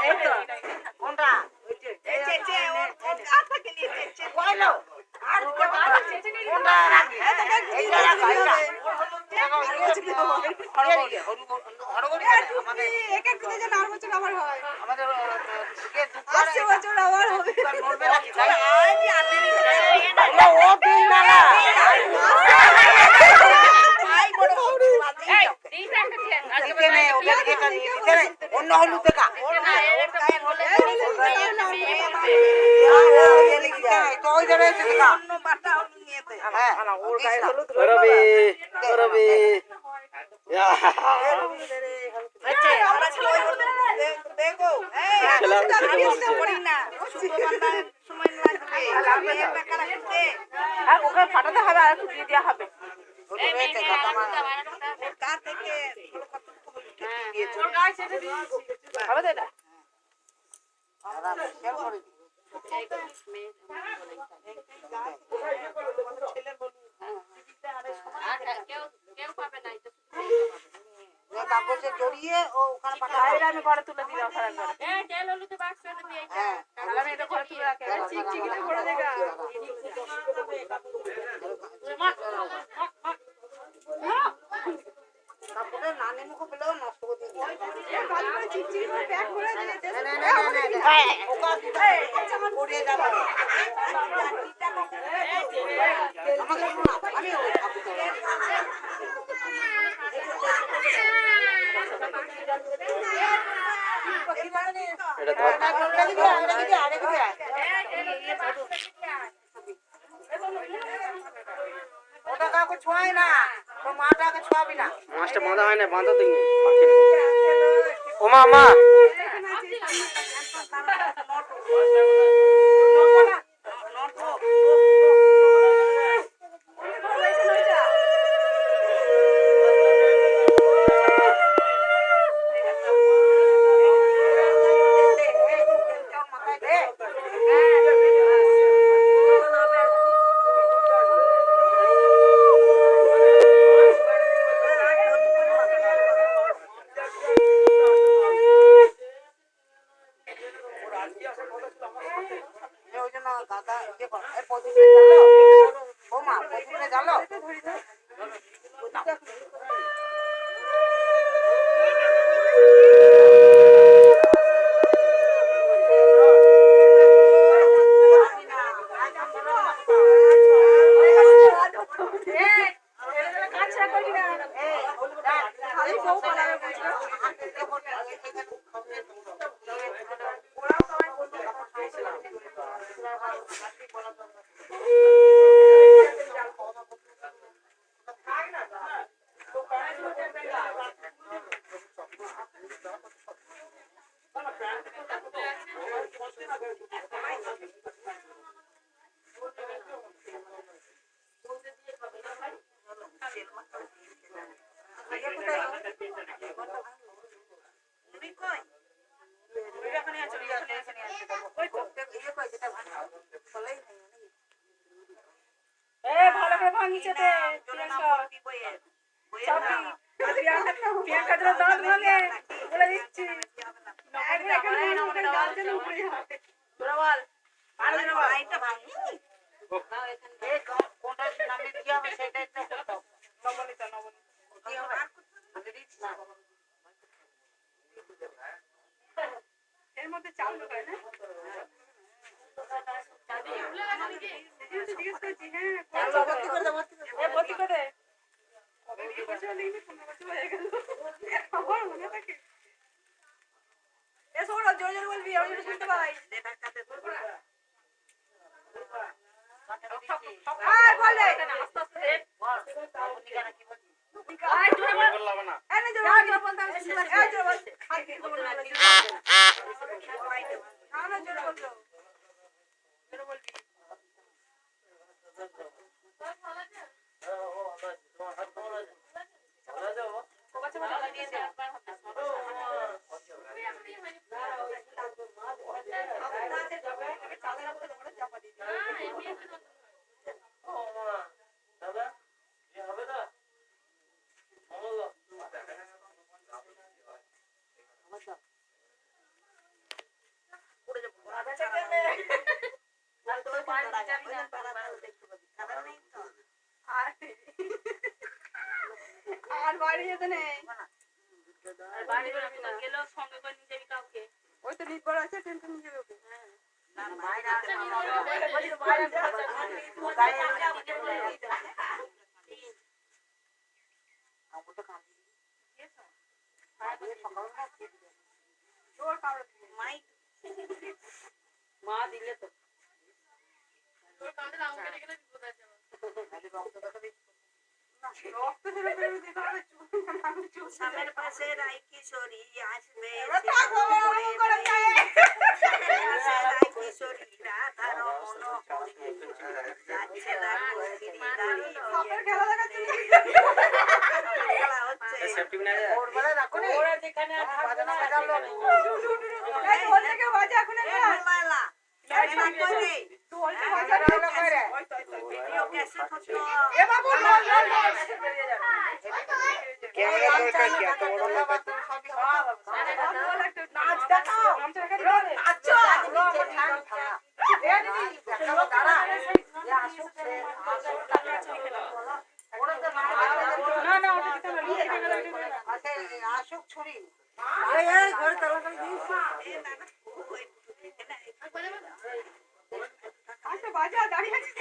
এই তো কোনটা এই চেচে ওর কাছ থেকে নিয়ে চেচে কইলো আর কোনটা রাখি এইটা রাখো এইটা এক এক দিনে যেন 8 বছর আবার হয় আমাদের কে 8 বছর আবার হবে নড়বে নাকি তাই ও দিন না না ভাই বড় এই দিটা কাছে আজকে নেই ওকে এটা নিয়ে দিতে নেই অন্য হলুদ দেখা তো ওই ধরে এসে দেখা অন্য বাটা হলুদ নিয়ে দে হ্যাঁ ওর গায়ে হলুদ রবি রবি আচ্ছা আমরা ছেলে দেখো এই আমি করি না শুধু বান্দা সময় লাগবে একটা কারা করতে আর ওকে ফাটাতে হবে আর একটু দিয়ে দেওয়া হবে হলুদ হয়েছে কথা কা থেকে ওর গায়ে ছেড়ে দিয়েছি হবে তো এটা আরাম শেয়ার করে দি কেউ পাবে না এটা যে কাগজে জড়িয়ে ও ওখানে পাঠাবো বাইরে আমি ঘরে তুলে দিই রাখার ঘরে এই তেল হলুদ বাক্সে দিয়ে হ্যাঁ আল্লাহ এটা ঘরে তুলে রাখে চিক চিকিতে পড়ে দেখা কাপড়ে নানি মুখ পেলেও নষ্ট করে দিই ভালো করে চিক চিক করে প্যাক করে দিয়ে দে না ওকা আমার পড়িয়ে যাবে আমাকে শোনা আমি ওই খাবো এটা ধর ওটা কাউকে ছোঁয়াই না তো মাটাকে ছোঁয়াবি না মাছটা বাঁধা হয় না বাঁধা দিই ও মা মা ওই জন্য গাদা ইয়ে কর এই পদ্ধতি জানো ও মা পদ্ধতি জানো ভালো করে ভাঙিছে দে প্রিয়াঙ্কা দাঁত ভাঙে বলে দিচ্ছি কোনটা নামে কি হবে সেটাই তো নবনীতা কি হবে এর মধ্যে চাল ঢোকায় না ভর্তি করে দে জোর জোর বলবি আমি শুনতে পাই বলে আস্তে আস্তে বাড়ি যেতে নেই বাড়ি গেলেও সঙ্গে করে নিয়ে যাবি কাউকে। ওই তো নিট বড় আছে টেনশন নিয়ে যাবে ওকে মা দিলে তো রক্ত ছেড়ে বেরোবে দিতে হবে সামের পাশে রাই কিশোরী আসবে রাই কিশোরী রাধা রমন যাচ্ছে না সাপের খেলা দেখাচ্ছি খেলা হচ্ছে সেফটি বিনা যায় ওর বেলা রাখো নি ওরা যেখানে আর থাকবে না এই ওর থেকে বাজে এখন এ মোবাইলা ক্যামেরা করে তো ওর থেকে বাজে হলো কইরে ভিডিও ক্যাসেট হতো এ বাবু না ক্যামেরা দরকার কি এত বড় লোক আছে নাচ দেখাও নাচটা দেখা দিতে আচ্ছা নিচে ঠান ভাঙা এ দিদি দেখাবো দাঁড়া এ আসুক সে ওরা তো না না ওটা দিতে হবে আচ্ছা আসুক ছুরি এই এই ঘরে তালা করে দিস এ দাদা ওই আচ্ছা বাজা দাঁড়িয়ে আছিস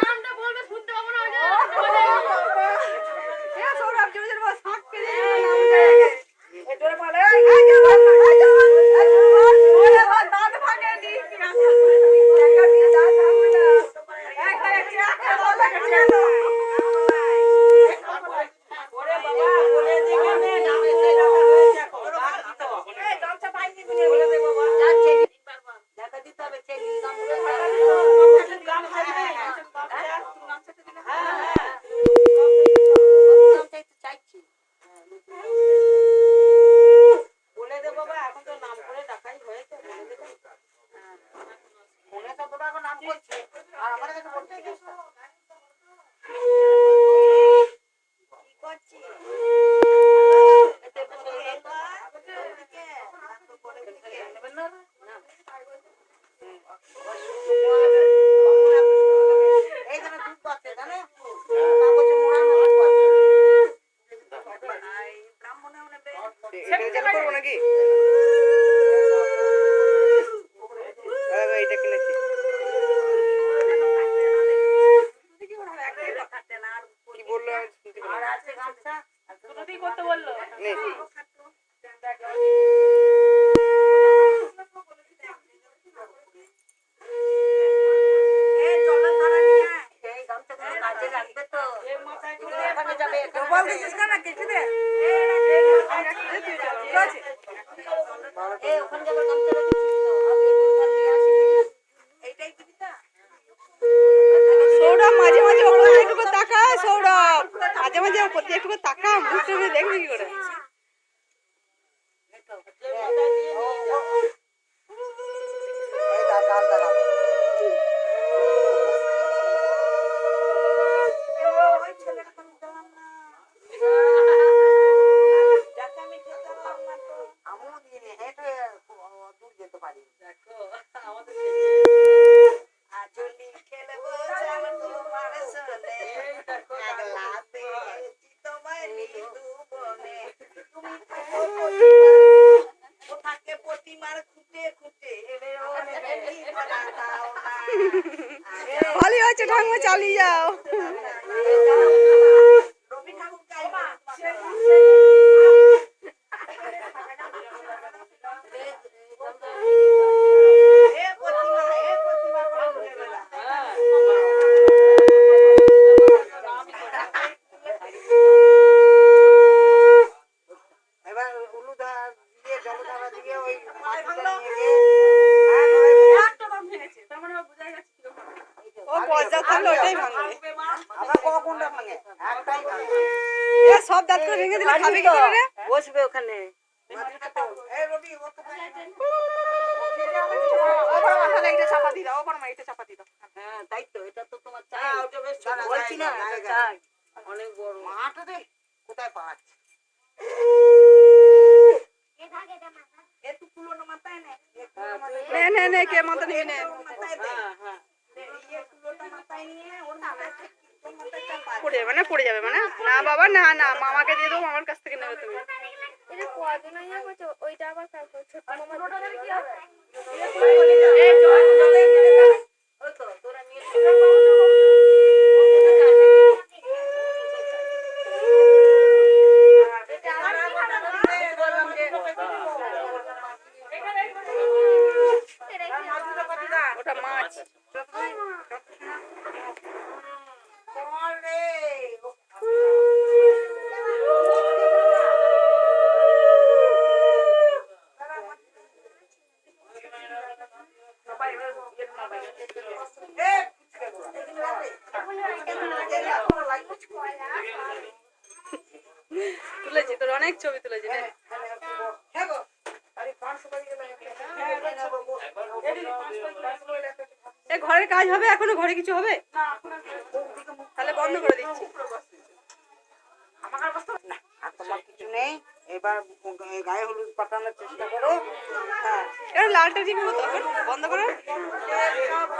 নামটা বলবে শুনতে পাবো না এ সৌরভ জোরে জোরে বল শাক পেরে এই জোরে বলে দাঁত ভাঙে নি জায়গা দিয়ে দাঁত ভাঙবে না ওরে বাবা বলে যেখানে নাম এসে দাদা হয়ে যাকো বাদ দিতে হবে এই গামছা পাইনি তুমি বলে দে বাবা যাচ্ছে দেখা দিতে হবে চেনি দাম করে গাম খাইবে হ্যাঁ হ্যাঁ চাইছি বলে দে বাবা এখন তো নাম করে ডাকাই হয়েছে বলে দে মনে তো তোরা এখন নাম করছে আর আমার কাছে বলতে গেছ কি করছিস এইখানে দুধ আছে জানো কাগজে মোড়ানো দুধ আছে ব্রাহ্মণেও নেবে এটা চালু করবো নাকি এটা কিনেছি কি বললো আমি শুনতে আর পেলাম আছে গামছা দুটোই করতে বললো নে জলের ধারা নিয়ে আয় এই গামছাগুলো কাজে লাগবে তো এই মাথায় তুমি এখানে যাবে এখানে বল যাবে। দিছিস না কিছু দে ঠিক আছে এই ওখানে যাবে গামছা রেখেছিস তো আমি দুধটা নিয়ে আসি এইটাই দিবি তা সৌরভ মাঝে মাঝে ওপর দিকে একটু করে তাকা সৌরভ মাঝে মাঝে ওপর দিকে একটু করে তাকা মুখটা দেখবি কি করে এই দাদা দাদা ওই ছেলেটা তো দিলাম না যাকে আমি খেতে পারলাম না তো আমিও দিনে হেঁটে দূর যেতে পারি আজলি খেলবো চাল তোমার সনে একলাতে তোমায় নিদু বনে তুমি থাকে প্রতিমার খুঁটে খুঁটে এরে ও বেটি বলা দাও না ভালোই হয়েছে ঠাকুমা চালিয়ে যাও রবি ঠাকুর গাইবে হে প্রতিমা করে ভুলে গেলা এবার উলুধা দিয়ে জলধারা দিয়ে ওই মাটিটা নিয়ে গিয়ে ও বজ্জা তাহলে ওটাই ভাঙবে আবার কোনটা ভাঙে একটাই ভাঙে এ সব দাঁত করে ভেঙে দিলে খাবে কি করে রে বসবে ওখানে এই রবি ও তো ওপর মাথা এইটা চাপা দি দাও ওপর মা এইটা চাপা দি দাও হ্যাঁ তাই তো এটা তো তোমার চাই ওটা বেশ বলছি না চাই অনেক বড় মাটা দে কোথায় পাচ্ছ এ তু কুলোনো মাথায় নে নে নে নে কে মাথা নিয়ে নে মাথায় দে হ্যাঁ হ্যাঁ ये कुलोटा माताई नहीं है और माताई तो माताई का पाल পড়ে যাবে মানে পড়ে যাবে মানে না বাবা না না মামাকে দিয়ে দেবো মামার কাছ থেকে নেবে তুমি এটা কদিন ইয়ে করছে ওইটা আবার তারপর ছোট মামা কি হবে ওই তো তোরা নিয়ে বললাম যে ওটা মাছ তুলেছি তোর অনেক ছবি তুলেছি রে এ ঘরের কাজ হবে এখনো ঘরে কিছু হবে তাহলে বন্ধ করে দিচ্ছি আর তোমার কিছু নেই এবার গায়ে হলুদ পাঠানোর চেষ্টা করো হ্যাঁ লালটা ঠিক মতো বন্ধ করো